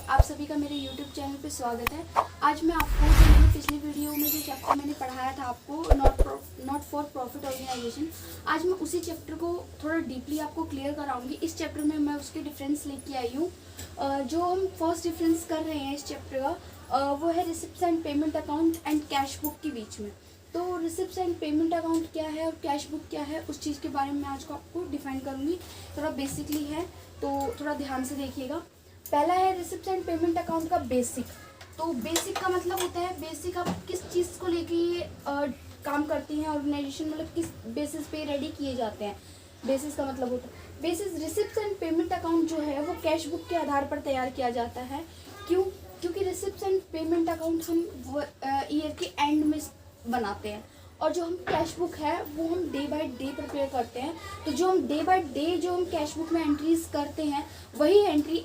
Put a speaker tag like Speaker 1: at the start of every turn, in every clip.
Speaker 1: आप सभी का मेरे YouTube चैनल पे स्वागत है। आज मैं आपको जो मैंने पिछली वीडियो में जो चैप्टर मैंने पढ़ाया था आपको नॉट फॉर प्रॉफिट ऑर्गेनाइजेशन, आज मैं उसी चैप्टर को थोड़ा डीपली आपको क्लियर कराऊंगी। इस चैप्टर में मैं उसके डिफरेंस लेके आई हूँ। जो हम फर्स्ट डिफरेंस कर रहे हैं इस चैप्टर का वो है receipts and payment account and cash book के बीच में। तो रिसिप्ट्स एंड पेमेंट अकाउंट क्या है और कैश बुक क्या है, उस चीज़ के बारे में आज को आपको डिफाइन करूँगी। थोड़ा बेसिकली है तो थोड़ा ध्यान से देखिएगा। पहला है रिसिप्ट्स एंड पेमेंट अकाउंट का बेसिक। तो बेसिक का मतलब होता है बेसिक आप किस चीज़ को लेके ये काम करती हैं ऑर्गेनाइजेशन, मतलब किस बेसिस पे रेडी किए जाते हैं। बेसिस का मतलब होता है basis. Receipts and payment account जो है वो कैश बुक के आधार पर तैयार किया जाता है। क्यों? क्योंकि रिसिप्ट्स एंड पेमेंट अकाउंट हम ईयर के एंड में बनाते हैं और जो हम कैश बुक है वो हम डे बाय डे प्रिपेयर करते हैं। तो जो हम डे बाय डे जो हम कैश बुक में एंट्रीज करते हैं वही एंट्री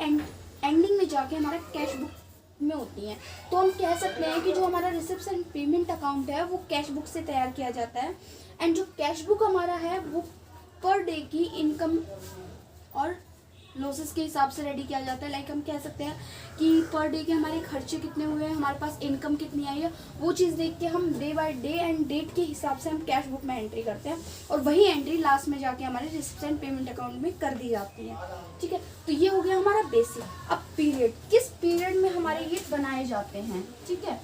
Speaker 1: एंडिंग में जाके हमारा कैश बुक में होती हैं। तो हम कह सकते हैं कि जो हमारा रिसिप्ट्स एंड पेमेंट अकाउंट है वो कैश बुक से तैयार किया जाता है। एंड जो कैश बुक हमारा है वो पर डे की इनकम और लॉसेस के हिसाब से रेडी किया जाता है। लाइक हम कह सकते हैं कि पर डे के हमारे खर्चे कितने हुए हैं, हमारे पास इनकम कितनी आई है, वो चीज़ देख के हम day by day and date के हिसाब से हम कैश बुक में एंट्री करते हैं और वही एंट्री लास्ट में जाके हमारे रिसिप्ट्स एंड पेमेंट अकाउंट में कर दी जाती है। ठीक है, तो ये हो गया हमारा बेसिक। अब पीरियड, किस पीरियड में हमारे ये बनाए जाते हैं। ठीक है,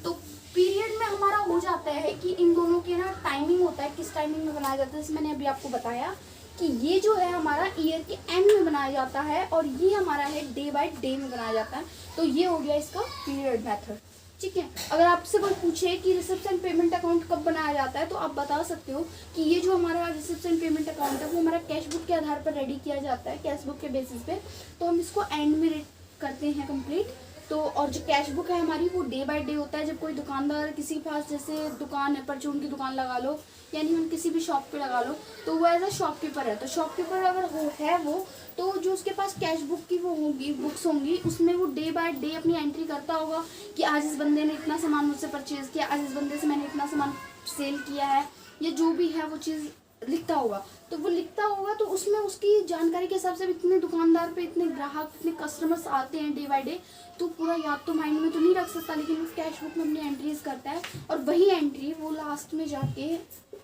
Speaker 1: तो पीरियड में हमारा हो जाता है कि इन दोनों के ना टाइमिंग होता है, किस टाइमिंग में बनाया जाता है। जैसे मैंने अभी आपको बताया कि ये जो है हमारा ईयर के एंड में बनाया जाता है और ये हमारा है डे बाय डे में बनाया जाता है। तो ये हो गया इसका पीरियड मेथड। ठीक है, अगर आपसे कोई पूछे कि रिसिप्ट्स एंड पेमेंट अकाउंट कब बनाया जाता है तो आप बता सकते हो कि ये जो हमारा रिसिप्ट्स एंड पेमेंट अकाउंट है वो हमारा कैश बुक के आधार पर रेडी किया जाता है, कैश बुक के बेसिस पे। तो हम इसको एंड में करते हैं कंप्लीट। तो और जो कैश बुक है हमारी वो डे बाय डे होता है। जब कोई दुकानदार किसी के पास जैसे दुकान है, परचून की दुकान लगा लो, यानी हम किसी भी शॉप पे लगा लो, तो वो एज अ शॉपकीपर है। तो शॉपकीपर अगर वो है तो जो उसके पास कैश बुक की वो होगी, बुक्स होंगी, उसमें वो डे बाय डे अपनी एंट्री करता होगा कि आज इस बंदे ने इतना सामान मुझसे परचेज किया, आज इस बंदे से मैंने इतना सामान सेल किया है, या जो भी है वो चीज़ लिखता होगा। तो वो लिखता होगा तो उसमें उसकी जानकारी के हिसाब से इतने दुकानदार पे इतने ग्राहक, इतने कस्टमर्स आते हैं डे बाय डे, तो पूरा याद तो माइंड में तो नहीं रख सकता, लेकिन वो कैश बुक में अपनी एंट्रीज करता है और वही एंट्री वो लास्ट में जाके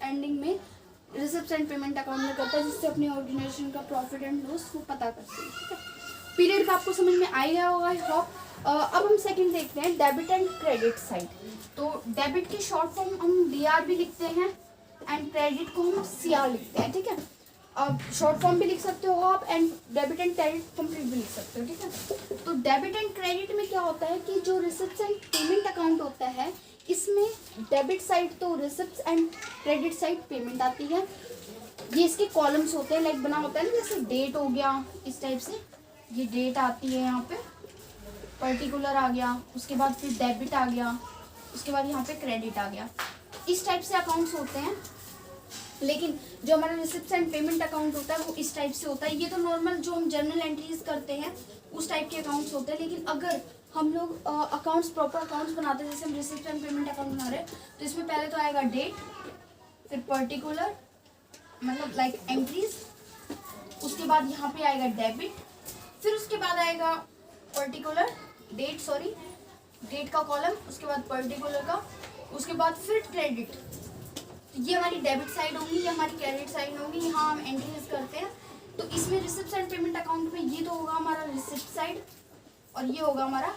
Speaker 1: एंडिंग में रिसिप्ट्स एंड पेमेंट अकाउंट में करता है, जिससे अपनी ऑर्गेनाइजेशन का प्रॉफिट एंड लॉस वो पता करते हैं। ठीक है, पीरियड का आपको समझ में आ गया होगा आई होप। अब हम सेकंड देखते हैं डेबिट एंड क्रेडिट साइड। तो डेबिट की शॉर्ट फॉर्म हम DR भी लिखते हैं एंड क्रेडिट को हम CR लिखते हैं। ठीक है, अब शॉर्ट फॉर्म भी लिख सकते हो आप and debit and credit complete भी लिख सकते हो। ठीक है, तो डेबिट एंड क्रेडिट में क्या होता है कि जो रिसिप्ट्स एंड पेमेंट अकाउंट होता है इसमें डेबिट साइड तो receipts and credit side payment आती है। ये इसके कॉलम्स होते हैं, लाइक बना होता है ना, जैसे डेट हो गया इस टाइप से, ये डेट आती है यहाँ पे, पर्टिकुलर आ गया, उसके बाद फिर डेबिट आ गया, उसके बाद यहाँ पे क्रेडिट आ गया। इस टाइप से अकाउंट्स होते हैं। लेकिन जो हमारा रिसिप्ट्स एंड पेमेंट अकाउंट होता है वो इस टाइप से होता है। ये तो नॉर्मल जो हम जर्नल एंट्रीज करते हैं उस टाइप के अकाउंट्स होते हैं। लेकिन अगर हम लोग अकाउंट्स प्रॉपर अकाउंट्स बनाते हैं, जैसे हम रिसिप्ट एंड पेमेंट अकाउंट बना रहे हैं, तो इसमें पहले तो आएगा डेट, फिर पर्टिकुलर मतलब लाइक एंट्रीज, उसके बाद यहाँ पे आएगा डेबिट, फिर उसके बाद आएगा पर्टिकुलर डेट का कॉलम, उसके बाद पर्टिकुलर का, उसके बाद फिर क्रेडिट। तो ये हमारी डेबिट साइड होगी, ये हमारी क्रेडिट साइड होगी, यहाँ हम एंट्रीज करते हैं। तो इसमें रिसिप्ट्स एंड पेमेंट अकाउंट में ये तो होगा हमारा रिसिप्ट साइड और ये होगा हमारा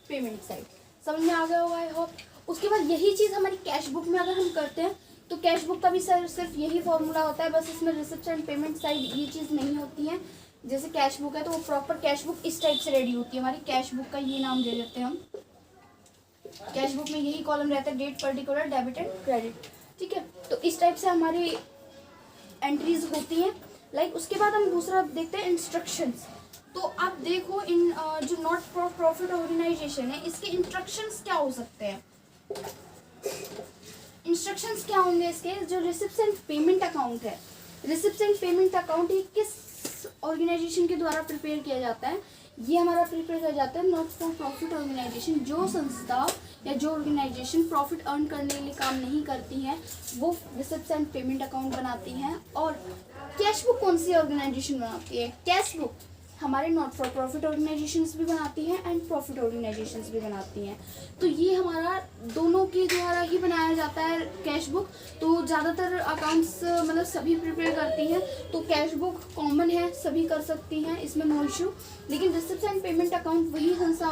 Speaker 1: पेमेंट साइड। समझ में आ गया होगा आई होप। उसके बाद यही चीज़ हमारी कैश बुक में अगर हम करते हैं तो कैश बुक का भी सिर्फ यही फॉर्मूला होता है, बस इसमें रिसिप्ट्स एंड पेमेंट साइड ये चीज़ नहीं होती है। जैसे कैश बुक है तो वो प्रॉपर कैश बुक इस टाइप से रेडी होती है। हमारी कैश बुक का ये नाम दे देते हैं हम। कैश बुक में यही कॉलम रहता है, date, particular, debit and credit. ठीक है, तो इस टाइप से हमारी एंट्रीज होती हैं। लाइक उसके बाद हम दूसरा देखते हैं इंस्ट्रक्शंस। तो आप देखो इन जो नॉट फॉर प्रॉफिट ऑर्गेनाइजेशन है इसके इंस्ट्रक्शंस क्या हो सकते हैं। इंस्ट्रक्शंस क्या होंगे इसके, जो रिसिप्ट्स एंड पेमेंट अकाउंट है, रिसिप्ट्स एंड पेमेंट अकाउंट ये किस ऑर्गेनाइजेशन के द्वारा प्रिपेयर किया जाता है। ये हमारा प्रिपेयर किया जाता है नॉट फॉर प्रॉफिट ऑर्गेनाइजेशन। जो संस्था या जो ऑर्गेनाइजेशन प्रॉफिट अर्न करने के लिए काम नहीं करती हैं वो रिसिप्ट्स एंड पेमेंट अकाउंट बनाती हैं। और कैश बुक कौन सी ऑर्गेनाइजेशन बनाती है? कैश बुक हमारे नॉट फॉर प्रॉफिट ऑर्गेनाइजेशंस भी बनाती हैं एंड प्रॉफिट ऑर्गेनाइजेशंस भी बनाती हैं। तो ये हमारा दोनों के द्वारा ही बनाया जाता है कैश बुक। तो ज़्यादातर अकाउंट्स मतलब सभी प्रिपेयर करती हैं, तो कैश बुक कॉमन है, सभी कर सकती हैं, इसमें नो इशू। लेकिन रिसिप्ट एंड पेमेंट अकाउंट वही संस्था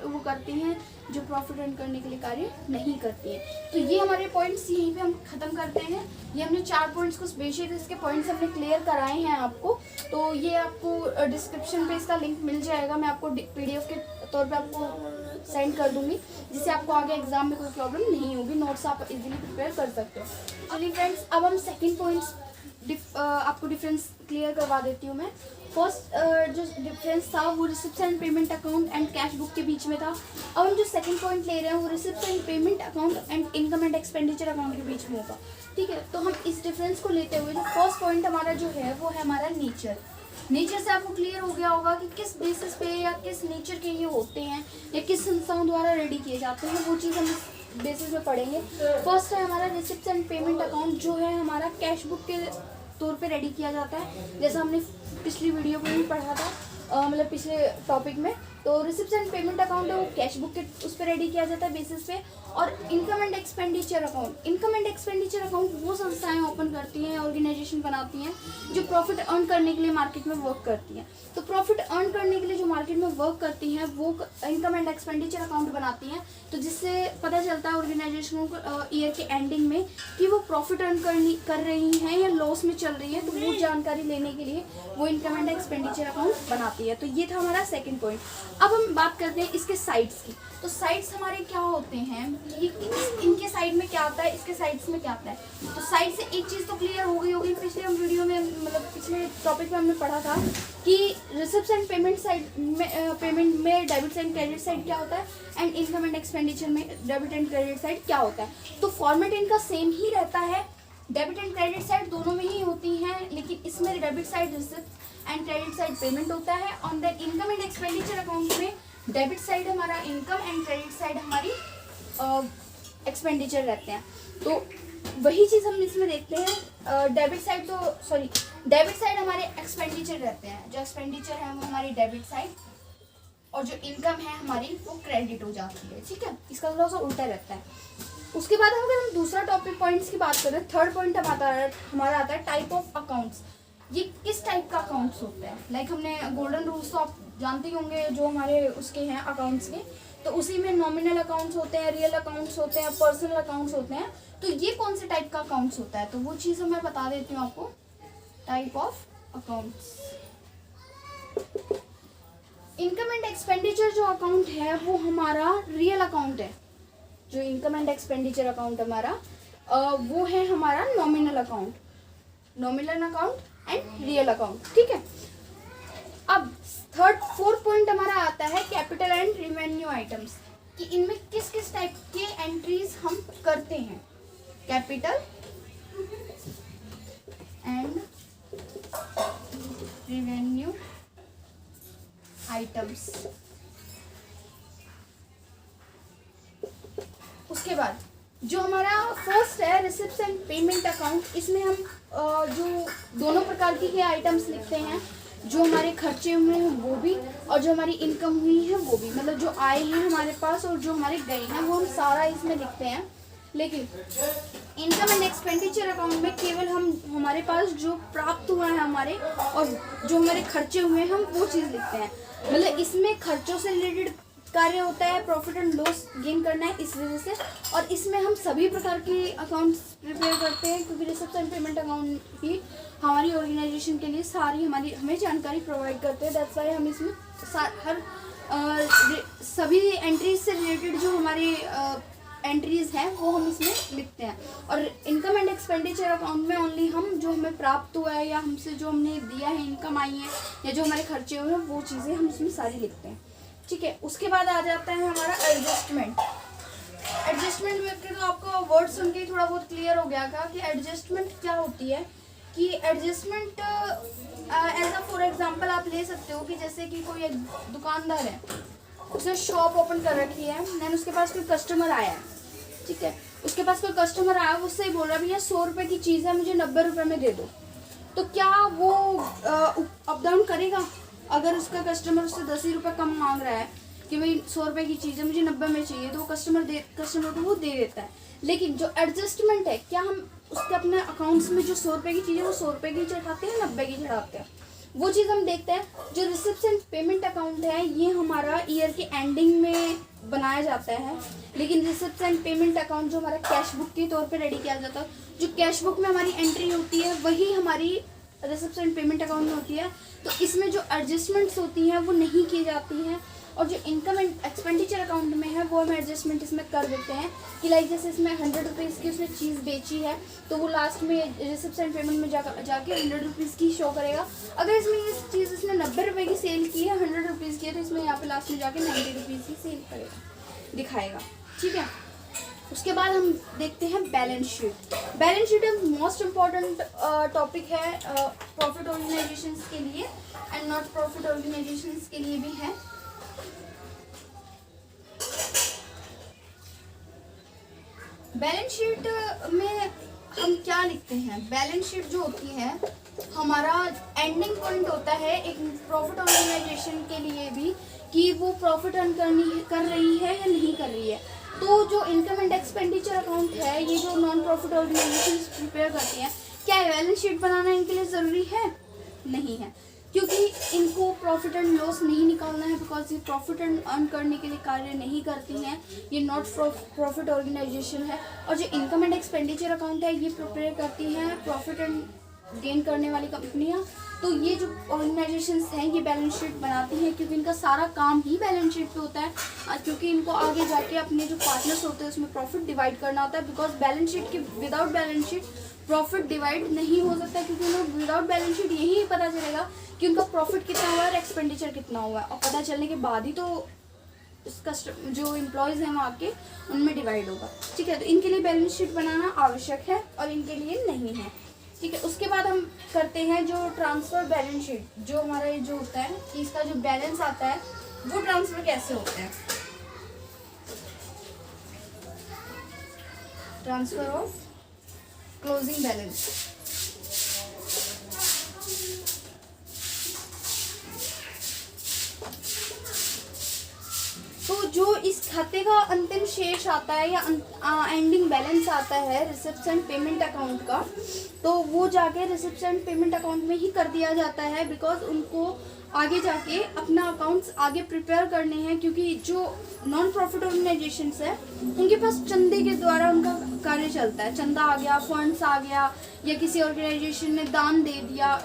Speaker 1: वो करती हैं जो प्रॉफिट अर्न करने के लिए कार्य नहीं करती है। तो ये हमारे पॉइंट्स यहीं पे हम ख़त्म करते हैं। ये हमने 4 पॉइंट्स को बेसिक इसके पॉइंट्स हमने क्लियर कराए हैं आपको। तो ये आपको डिस्क्रिप्शन पे इसका लिंक मिल जाएगा, मैं आपको PDF के तौर पे आपको सेंड कर दूंगी, जिससे आपको आगे एग्जाम में कोई प्रॉब्लम नहीं होगी, नोट्स आप इजीली प्रिपेयर कर सकते हो। चलिए फ्रेंड्स, अब हम सेकेंड पॉइंट्स आपको डिफरेंस क्लियर करवा देती हूँ मैं। फर्स्ट जो डिफरेंस था वो receipt and payment account and cash book के बीच में था। अब हम जो सेकंड पॉइंट ले रहे हैं वो receipt and payment account and income and expenditure account के बीच में होगा। ठीक है, तो हम इस डिफरेंस को लेते हुए जो फर्स्ट पॉइंट हमारा जो है वो है हमारा नेचर। नेचर से आपको क्लियर हो गया होगा कि किस बेसिस पे या किस नेचर के ये होते हैं या किस संस्थाओं द्वारा रेडी किए जाते हैं, वो चीज़ हम इस बेसिस पे पढ़ेंगे। फर्स्ट है हमारा रिसिप्ट एंड पेमेंट अकाउंट, जो है हमारा कैश बुक के तौर पे रेडी किया जाता है, जैसा हमने पिछली वीडियो में भी पढ़ा था, मतलब पिछले टॉपिक में। तो रिसिप्ट एंड पेमेंट अकाउंट है वो कैश बुक के उस पर रेडी किया जाता है बेसिस पे। और income and expenditure account, income and expenditure account वो संस्थाएं ओपन करती हैं, ऑर्गेनाइजेशन बनाती हैं जो प्रॉफिट अर्न करने के लिए मार्केट में वर्क करती हैं। तो प्रॉफिट अर्न करने के लिए जो मार्केट में वर्क करती हैं वो इनकम एंड एक्सपेंडिचर अकाउंट बनाती हैं। तो जिससे पता चलता है ऑर्गेनाइजेशनों को ईयर के एंडिंग में कि वो प्रॉफिट अर्न कर रही हैं या लॉस में चल रही है, तो वो जानकारी लेने के लिए वो इनकम एंड एक्सपेंडिचर अकाउंट बनाती है। तो ये था हमारा सेकेंड पॉइंट। अब हम बात करते हैं इसके साइड्स की। तो साइड्स हमारे क्या होते हैं, इनके साइड में क्या आता है, इसके साइड्स में क्या आता है। तो साइड से एक चीज़ तो क्लियर हो गई होगी, पिछले हम वीडियो में मतलब पिछले टॉपिक में हमने पढ़ा था कि रिसिप्ट एंड पेमेंट साइड में डेबिट एंड क्रेडिट साइड क्या होता है एंड इनकम एंड एक्सपेंडिचर में डेबिट एंड क्रेडिट साइड क्या होता है। तो फॉर्मेट इनका सेम ही रहता है, डेबिट एंड क्रेडिट साइड दोनों में ही होती हैं, लेकिन इसमें debit side receipt and credit side payment होता है। On that income and expenditure account में डेबिट साइड हमारा इनकम एंड क्रेडिट साइड हमारी एक्सपेंडिचर रहते हैं। तो वही चीज़ हम इसमें देखते हैं। डेबिट साइड हमारे एक्सपेंडिचर रहते हैं, जो एक्सपेंडिचर है वो हमारी डेबिट साइड, और जो इनकम है हमारी वो क्रेडिट हो जाती है। ठीक है, इसका थोड़ा सा उल्टा रहता है। उसके बाद अगर हम दूसरा टॉपिक पॉइंट्स की बात करें, थर्ड पॉइंट हमारा आता है टाइप ऑफ अकाउंट्स। ये किस टाइप का अकाउंट्स होता है, लाइक हमने गोल्डन रूल्स तो आप जानते ही होंगे जो हमारे उसके हैं अकाउंट्स के। तो उसी में नॉमिनल अकाउंट्स होते हैं, रियल अकाउंट्स होते हैं, पर्सनल अकाउंट्स होते हैं। तो ये कौन से टाइप का अकाउंट्स होता है, तो वो चीज़ मैं बता देती हूँ आपको। Type of accounts, income and expenditure जो अकाउंट है वो हमारा रियल अकाउंट है। जो इनकम एंड एक्सपेंडिचर अकाउंट हमारा वो है हमारा nominal account and real account. ठीक है, अब फोर्थ पॉइंट हमारा आता है कैपिटल एंड रेवेन्यू आइटम्स, कि इनमें किस किस टाइप के एंट्रीज हम करते हैं। Capital and revenue items. उसके बाद जो हमारा फर्स्ट है रिसिप्ट एंड पेमेंट अकाउंट, इसमें हम जो दोनों प्रकार के आइटम्स लिखते हैं, जो हमारे खर्चे हुए हैं वो भी और जो हमारी इनकम हुई है वो भी, मतलब जो आए हैं हमारे पास और जो हमारे गए हैं वो हम सारा इसमें लिखते हैं। लेकिन इनकम एंड एक्सपेंडिचर अकाउंट में केवल हम हमारे पास जो प्राप्त हुआ है हमारे और जो हमारे खर्चे हुए हैं हम वो चीज़ लिखते हैं। मतलब इसमें खर्चों से रिलेटेड कार्य होता है, प्रॉफिट एंड लॉस गेन करना है इस वजह से। और इसमें हम सभी प्रकार के अकाउंट्स प्रिपेयर करते हैं, क्योंकि रिसिप्ट एंड पेमेंट अकाउंट ही हमारी ऑर्गेनाइजेशन के लिए सारी हमें जानकारी प्रोवाइड करते हैं। दैट्स वाई हम इसमें हर सभी एंट्रीज से रिलेटेड जो हमारी एंट्रीज हैं वो हम इसमें लिखते हैं। और इनकम एंड एक्सपेंडिचर अकाउंट में ओनली हम जो हमें प्राप्त हुआ है या हमसे जो हमने दिया है, इनकम आई है या जो हमारे खर्चे हुए हैं वो चीज़ें हम इसमें सारी लिखते हैं। ठीक है, उसके बाद आ जाता है हमारा एडजस्टमेंट। एडजस्टमेंट में तो आपको वर्ड सुन के थोड़ा बहुत क्लियर हो गया था कि एडजस्टमेंट क्या होती है। कि adjustment as a for example आप ले सकते हो कि जैसे कि कोई एक दुकानदार है, उसने शॉप ओपन कर रखी है, देन उसके पास कोई कस्टमर आया है। ठीक है, उसके पास कोई कस्टमर आया, उससे बोल रहा भैया 100 रुपये की चीज़ है, मुझे 90 रुपये में दे दो। तो क्या वो अप डाउन करेगा? अगर उसका कस्टमर उससे 10 ही रुपये कम मांग रहा है कि भाई 100 रुपये की चीज़ है मुझे 90 में चाहिए, तो वो कस्टमर को वो दे देता है। लेकिन जो एडजस्टमेंट है, क्या हम उसके अपने अकाउंट्स में जो 100 रुपये की चीज़ है वो 100 रुपये की चढ़ाते हैं, 90 की चढ़ाते हैं, वो चीज़ हम देखते हैं। जो रिसिप्ट एंड पेमेंट अकाउंट है ये हमारा ईयर के एंडिंग में बनाया जाता है, लेकिन रिसिप्ट एंड पेमेंट अकाउंट जो हमारा कैश बुक के तौर पे रेडी किया जाता है, जो कैश बुक में हमारी एंट्री होती है वही हमारी रिसिप्ट एंड पेमेंट अकाउंट में होती है। तो इसमें जो एडजस्टमेंट्स होती हैं वो नहीं की जाती हैं, और जो इनकम एंड एक्सपेंडिचर अकाउंट में है वो हम एडजस्टमेंट इसमें कर देते हैं कि लाइक जैसे इसमें 100 रुपीज़ की उसने चीज़ बेची है तो वो लास्ट में रिसिप्ट एंड पेमेंट में जाके 100 रुपीज़ की शो करेगा। अगर इसमें ये चीज़ इसने 90 रुपये की सेल की है, 100 रुपीज़ की है, तो इसमें यहाँ पे लास्ट में जाके 90 रुपीज़ की सेल करेगा, दिखाएगा। ठीक है, उसके बाद हम देखते हैं बैलेंस शीट। बैलेंस शीट एक मोस्ट इम्पॉर्टेंट टॉपिक है प्रॉफिट ऑर्गेनाइजेशंस के लिए एंड नॉट प्रॉफिट ऑर्गेनाइजेशंस के लिए भी है। बैलेंस शीट में हम क्या लिखते हैं? बैलेंस शीट जो होती है हमारा एंडिंग पॉइंट होता है एक प्रॉफिट ऑर्गेनाइजेशन के लिए भी कि वो प्रॉफिट अर्न कर रही है या नहीं कर रही है। तो जो इनकम एंड एक्सपेंडिचर अकाउंट है ये जो नॉन प्रॉफिट ऑर्गेनाइजेशन प्रिपेयर करती हैं, क्या बैलेंस शीट बनाना इनके लिए ज़रूरी है? नहीं है, क्योंकि इनको प्रॉफिट एंड लॉस नहीं निकालना है, बिकॉज ये प्रॉफिट एंड अर्न करने के लिए कार्य नहीं करती हैं, ये नॉट प्रॉफिट ऑर्गेनाइजेशन है। और जो इनकम एंड एक्सपेंडिचर अकाउंट है ये प्रिपेयर करती हैं प्रॉफिट एंड गेन करने वाली कंपनियां। तो ये जो ऑर्गेनाइजेशंस हैं ये बैलेंस शीट बनाती हैं, क्योंकि इनका सारा काम ही बैलेंस शीट पे होता है, क्योंकि इनको आगे जाके अपने जो पार्टनर्स होते हैं उसमें प्रॉफिट डिवाइड करना होता है। बिकॉज बैलेंस शीट के without balance sheet profit divide नहीं हो सकता, क्योंकि उन्हें विदाउट बैलेंस शीट यही पता चलेगा कि उनका प्रॉफिट कितना हुआ है और एक्सपेंडिचर कितना हुआ है, और पता चलने के बाद ही तो जो एम्प्लॉयज़ हैं वहाँ के उनमें डिवाइड होगा। ठीक है, तो इनके लिए बैलेंस शीट बनाना आवश्यक है और इनके लिए नहीं है। ठीक है, उसके बाद हम करते हैं जो ट्रांसफ़र बैलेंस शीट, जो हमारा ये जो होता है कि इसका जो बैलेंस आता है वो ट्रांसफ़र कैसे होता है। Transfer of closing balance. तो जो इस खाते का अंतिम शेष आता है या एंडिंग बैलेंस आता है रिसिप्ट एंड पेमेंट अकाउंट का, तो वो जाके रिसिप्ट एंड पेमेंट अकाउंट में ही कर दिया जाता है, बिकॉज उनको आगे जाके अपना अकाउंट्स आगे प्रिपेयर करने हैं। क्योंकि जो नॉन प्रॉफिट ऑर्गेनाइजेशंस है उनके पास चंदे के द्वारा उनका कार्य चलता है, चंदा आ गया, फंड्स आ गया, या किसी ऑर्गेनाइजेशन ने दान दे दिया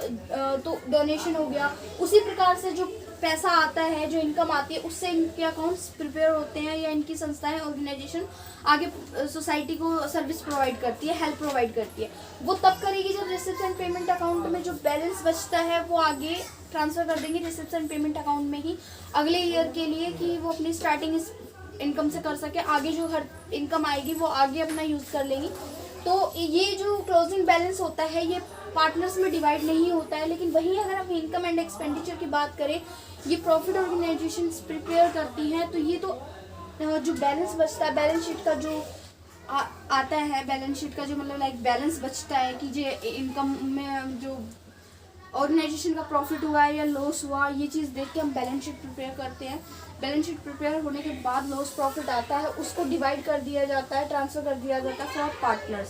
Speaker 1: तो डोनेशन हो गया। उसी प्रकार से जो पैसा आता है, जो इनकम आती है, उससे इनके अकाउंट्स प्रिपेयर होते हैं, या इनकी संस्थाएं ऑर्गेनाइजेशन आगे सोसाइटी को सर्विस प्रोवाइड करती है, हेल्प प्रोवाइड करती है। वो तब करेगी जब रिसिप्ट एंड पेमेंट अकाउंट में जो बैलेंस बचता है वो आगे ट्रांसफ़र कर देंगे रिसिप्ट एंड पेमेंट अकाउंट में ही अगले ईयर के लिए, कि वो अपनी स्टार्टिंग इनकम से कर सके, आगे जो हर इनकम आएगी वो आगे अपना यूज़ कर लेंगी। तो ये जो क्लोजिंग बैलेंस होता है ये पार्टनर्स में डिवाइड नहीं होता है। लेकिन वहीं अगर हम इनकम एंड एक्सपेंडिचर की बात करें, ये प्रॉफिट ऑर्गेनाइजेशन प्रिपेयर करती हैं, तो ये तो जो बैलेंस बचता है, बैलेंस शीट का जो आता है, बैलेंस शीट का जो मतलब लाइक बैलेंस बचता है कि जो इनकम में जो ऑर्गेनाइजेशन का प्रॉफिट हुआ है या लॉस हुआ, ये चीज़ देख के हम बैलेंस शीट प्रिपेयर करते हैं। बैलेंस शीट प्रिपेयर होने के बाद लॉस प्रॉफिट आता है, उसको डिवाइड कर दिया जाता है, ट्रांसफ़र कर दिया जाता है फॉर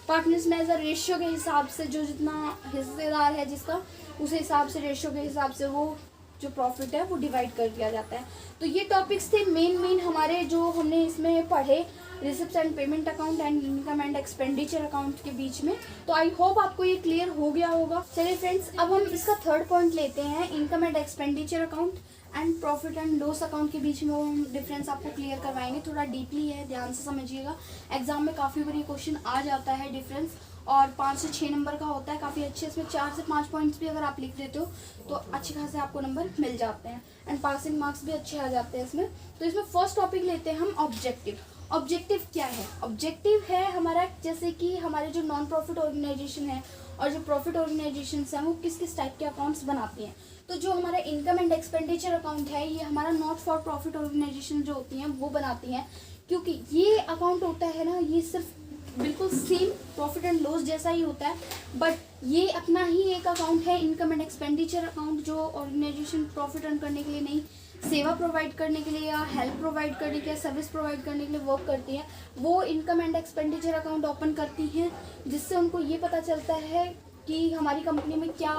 Speaker 1: पार्टनर्स में एज अ रेशियो के हिसाब से, जो जितना हिस्सेदार है जिसका, उस हिसाब से रेशियो के हिसाब से वो जो प्रॉफिट है वो डिवाइड कर दिया जाता है। तो ये टॉपिक्स थे मेन हमारे जो हमने इसमें पढ़े receipt and payment account and income and expenditure account के बीच में। तो आई होप आपको ये क्लियर हो गया होगा। चलिए फ्रेंड्स, अब हम इसका थर्ड पॉइंट लेते हैं, income and expenditure account and profit and loss account के बीच में वो हम डिफरेंस आपको क्लियर करवाएंगे। थोड़ा डीपली है, ध्यान से समझिएगा, एग्जाम में काफ़ी बार ये क्वेश्चन आ जाता है डिफरेंस, और 5 से 6 नंबर का होता है, काफ़ी अच्छे। इसमें 4 से 5 पॉइंट्स भी अगर आप लिख देते हो तो अच्छे खासे आपको नंबर मिल जाते हैं, एंड पासिंग मार्क्स भी अच्छे आ जाते हैं इसमें। तो इसमें फर्स्ट टॉपिक लेते हैं हम ऑब्जेक्टिव। ऑब्जेक्टिव क्या है? ऑब्जेक्टिव है हमारा, जैसे कि हमारे जो नॉन प्रॉफिट ऑर्गेनाइजेशन है और जो प्रॉफिट ऑर्गेनाइजेशन हैं वो किस किस टाइप के अकाउंट्स बनाती हैं। तो जो हमारा इनकम एंड एक्सपेंडिचर अकाउंट है ये हमारा नॉट फॉर प्रॉफिट ऑर्गेनाइजेशन जो होती हैं वो बनाती हैं, क्योंकि ये अकाउंट होता है ना, ये सिर्फ बिल्कुल सेम प्रॉफिट एंड लॉस जैसा ही होता है, बट ये अपना ही एक अकाउंट है, इनकम एंड एक्सपेंडिचर अकाउंट, जो ऑर्गेनाइजेशन प्रॉफिट अर्न करने के लिए नहीं, सेवा प्रोवाइड करने के लिए या हेल्प प्रोवाइड करने के लिए, सर्विस प्रोवाइड करने के लिए वर्क करती हैं, वो income and expenditure account open करती हैं, जिससे उनको ये पता चलता है कि हमारी कंपनी में क्या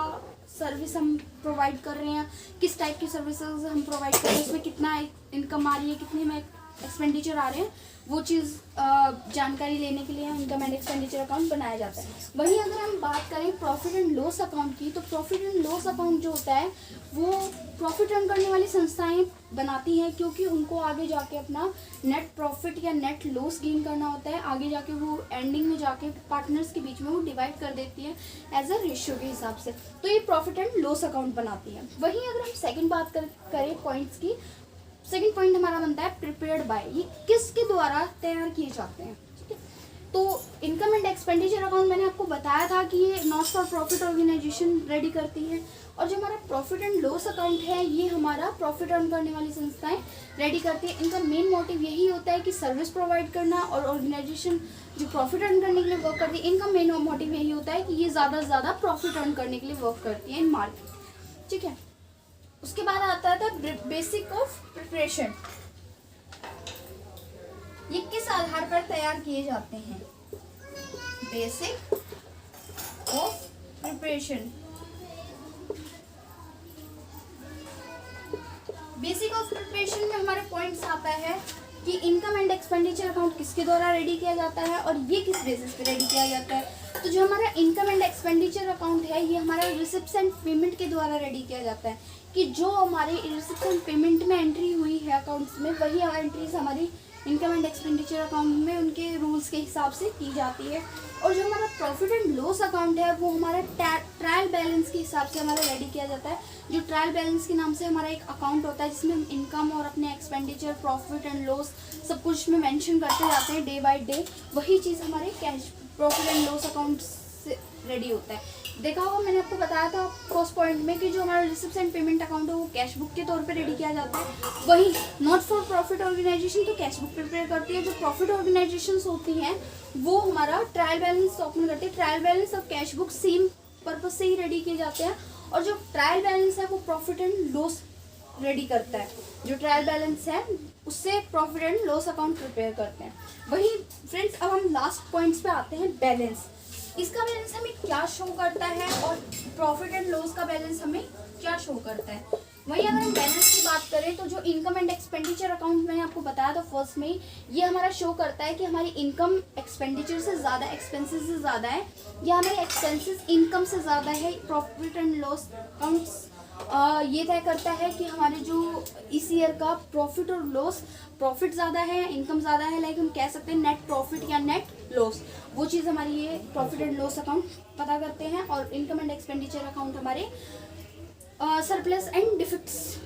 Speaker 1: सर्विस हम प्रोवाइड कर रहे हैं, किस टाइप की सर्विसेज हम प्रोवाइड कर रहे हैं, उसमें कितना इनकम आ रही है, कितने में एक्सपेंडिचर आ रहे हैं, वो चीज़ जानकारी लेने के लिए इनकम एंड एक्सपेंडिचर अकाउंट बनाया जाता है। वहीं अगर हम बात करें प्रॉफिट एंड लॉस अकाउंट की, तो प्रॉफिट एंड लॉस अकाउंट जो होता है वो प्रॉफिट अर्न करने वाली संस्थाएं बनाती हैं, क्योंकि उनको आगे जाके अपना नेट प्रॉफिट या नेट लॉस गेन करना होता है। आगे जाके वो एंडिंग में जाके पार्टनर्स के बीच में वो डिवाइड कर देती है एज अ रेशियो के हिसाब से, तो ये प्रॉफिट एंड लॉस अकाउंट बनाती है। वहीं अगर हम सेकेंड बात करें पॉइंट्स की, सेकेंड पॉइंट हमारा बनता है प्रिपेयर्ड बाय। ये किसके द्वारा तैयार किए जाते हैं, ठीक है। तो इनकम एंड एक्सपेंडिचर अकाउंट मैंने आपको बताया था कि ये not for profit organisation ready करती है, और जो हमारा प्रॉफिट एंड लॉस अकाउंट है ये हमारा प्रॉफिट अर्न करने वाली संस्थाएं रेडी करती है। इनका मेन मोटिव यही होता है कि सर्विस प्रोवाइड करना, और ऑर्गेनाइजेशन जो प्रॉफिट अर्न करने के लिए वर्क करती है, इनका मेन मोटिव यही होता है कि ये ज़्यादा से ज़्यादा प्रॉफिट अर्न करने के लिए वर्क करती है इन मार्केट, ठीक है। उसके बाद आता था बेसिक ऑफ प्रिपरेशन। ये किस आधार पर तैयार किए जाते हैं, basic of preparation. Basic of preparation में हमारे पॉइंट्स आता है कि इनकम एंड एक्सपेंडिचर अकाउंट किसके द्वारा रेडी किया जाता है और ये किस बेसिस पे रेडी किया जाता है। तो जो हमारा इनकम एंड एक्सपेंडिचर अकाउंट है ये हमारा रिसिप्ट्स एंड पेमेंट के द्वारा रेडी किया जाता है, कि जो हमारे रिसिप्ट्स एंड पेमेंट में एंट्री हुई है अकाउंट्स में, वही एंट्रीज हमारी इनकम एंड एक्सपेंडिचर अकाउंट में उनके रूल्स के हिसाब से की जाती है। और जो हमारा प्रॉफिट एंड लॉस अकाउंट है वो हमारा ट्रायल बैलेंस के हिसाब से हमारा रेडी किया जाता है। जो ट्रायल बैलेंस के नाम से हमारा एक अकाउंट होता है जिसमें हम इनकम और अपने एक्सपेंडिचर, प्रॉफिट एंड लॉस सब कुछ में मेंशन करते जाते हैं डे बाय डे। वही चीज़ हमारे cash profit and loss account से रेडी होता है। देखा होगा मैंने आपको बताया था फर्स्ट पॉइंट में कि जो हमारा रिसिप्ट्स एंड पेमेंट अकाउंट है वो कैश बुक के तौर पे रेडी किया जाता है। वही नॉट फॉर प्रॉफिट ऑर्गेनाइजेशन तो कैश बुक प्रिपेयर करती है। जो प्रॉफिट ऑर्गेनाइजेशंस होती हैं वो हमारा ट्रायल बैलेंस ओपन करती है। ट्रायल बैलेंस और कैश बुक सेम पर्पज से ही रेडी किए जाते हैं, और जो ट्रायल बैलेंस है वो प्रॉफिट एंड लॉस रेडी करता है। जो ट्रायल बैलेंस है उससे profit and loss account prepare करते हैं। वही फ्रेंड्स अब हम लास्ट पॉइंट्स पे आते हैं, बैलेंस। इसका बैलेंस हमें क्या शो करता है और प्रॉफिट एंड लॉस का बैलेंस हमें क्या शो करता है। वहीं अगर हम बैलेंस की बात करें तो जो इनकम एंड एक्सपेंडिचर अकाउंट मैंने आपको बताया था फर्स्ट में, ये हमारा शो करता है कि हमारी इनकम एक्सपेंडिचर से ज़्यादा, एक्सपेंसेस से ज़्यादा है, या हमारे एक्सपेंसेस इनकम से ज़्यादा है। प्रॉफिट एंड लॉस अकाउंट्स ये तय करता है कि हमारे जो इस ईयर का प्रॉफिट और लॉस, प्रॉफिट ज़्यादा है, इनकम ज़्यादा है, लाइक हम कह सकते हैं नेट प्रॉफिट या नेट लॉस, वो चीज़ हमारी ये प्रॉफिट एंड लॉस अकाउंट पता करते हैं। और इनकम एंड एक्सपेंडिचर अकाउंट हमारे सरप्लस एंड डिफिक्ट्स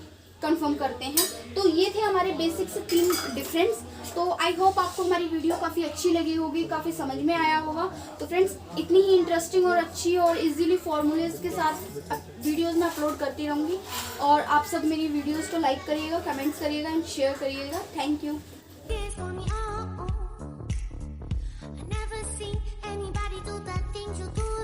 Speaker 1: कंफर्म करते हैं। तो ये थे हमारे बेसिक से 3 डिफरेंस। तो आई होप आपको हमारी वीडियो काफ़ी अच्छी लगी होगी, काफ़ी समझ में आया होगा। तो फ्रेंड्स इतनी ही इंटरेस्टिंग और अच्छी और इजीली फॉर्मूलेज के साथ वीडियोस में अपलोड करती रहूँगी। और आप सब मेरी वीडियोस को लाइक करिएगा, कमेंट्स करिएगा एंड शेयर करिएगा। Thank you.